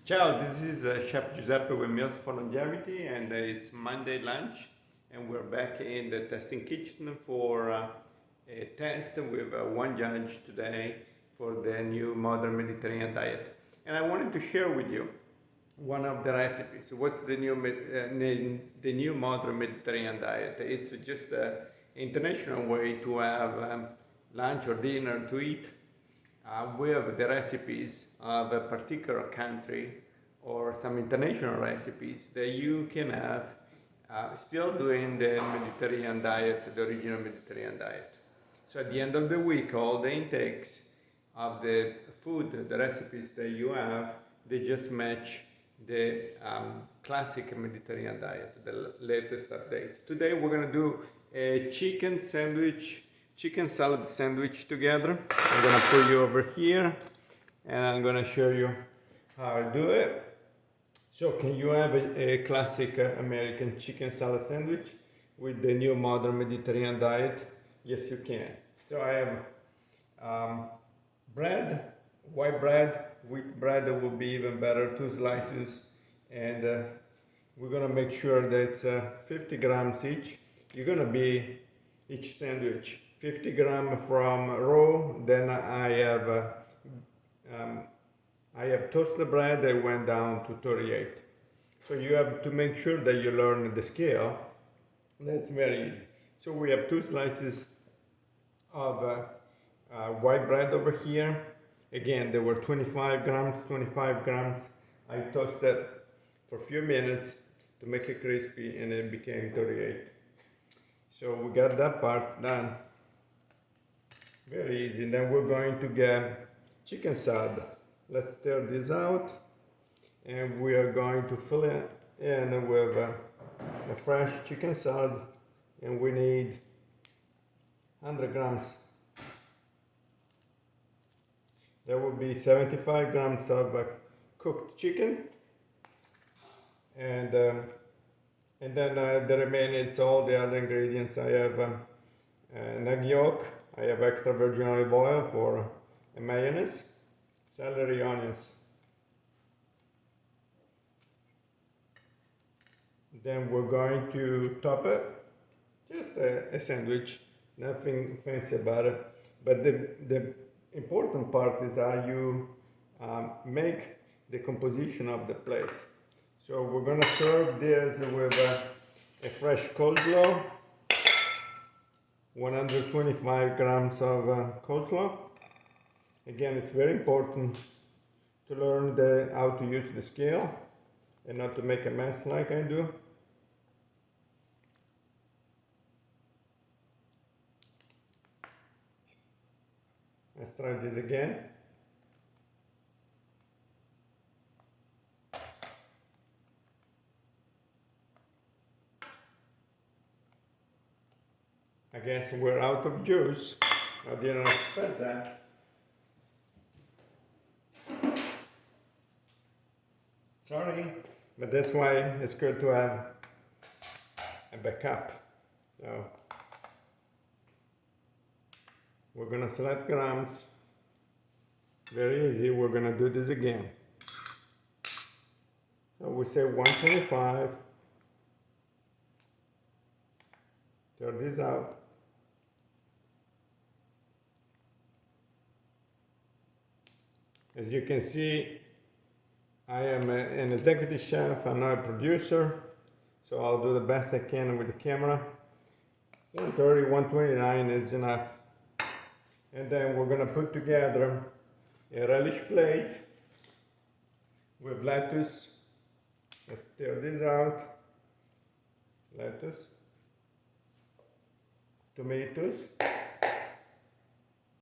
Ciao, this is Chef Giuseppe with Meals for Longevity, and it's Monday lunch, and we're back in the testing kitchen for a test with one judge today for the new modern Mediterranean diet. And I wanted to share with you one of the recipes. What's the new modern Mediterranean diet? It's just an international way to have lunch or dinner to eat with the recipes of a particular country or some international recipes that you can have still doing the Mediterranean diet, the original Mediterranean diet. So at the end of the week, all the intakes of the food, the recipes that you have, they just match the classic Mediterranean diet, the latest update. Today we're gonna do a chicken salad sandwich together. I'm gonna put you over here and I'm gonna show you how I do it. So can you have a classic American chicken salad sandwich with the new modern Mediterranean diet? Yes, you can. So I have bread, white bread, wheat bread that will be even better, 2 slices, and we're gonna make sure that it's 50 grams each. You're gonna be each sandwich 50 grams from raw. Then I have toasted bread that went down to 38. So you have to make sure that you learn the scale. That's very easy. So we have 2 slices of white bread over here. Again, there were 25 grams. I toasted for a few minutes to make it crispy and it became 38. So we got that part done. Very easy. And then we're going to get chicken salad. Let's stir this out and we are going to fill it in with a fresh chicken salad, and we need 100 grams. There will be 75 grams of cooked chicken, and then the remaining, it's all the other ingredients. I have an egg yolk, I have extra virgin olive oil for a mayonnaise, celery, onions. Then we're going to top it, just a sandwich, nothing fancy about it. But the important part is how you make the composition of the plate. So we're gonna serve this with a fresh coleslaw, 125 grams of coleslaw. Again, it's very important to learn how to use the scale and not to make a mess like I do. Let's try this again. I guess we're out of juice. I didn't expect that. Sorry, but that's why it's good to have a backup. So we're gonna select grams. Very easy. We're gonna do this again. So we say 125. Throw this out. As you can see, I am an executive chef, I'm not a producer, so I'll do the best I can with the camera. 130, 129 is enough. And then we're gonna put together a relish plate with lettuce. Let's stir this out. Lettuce, tomatoes,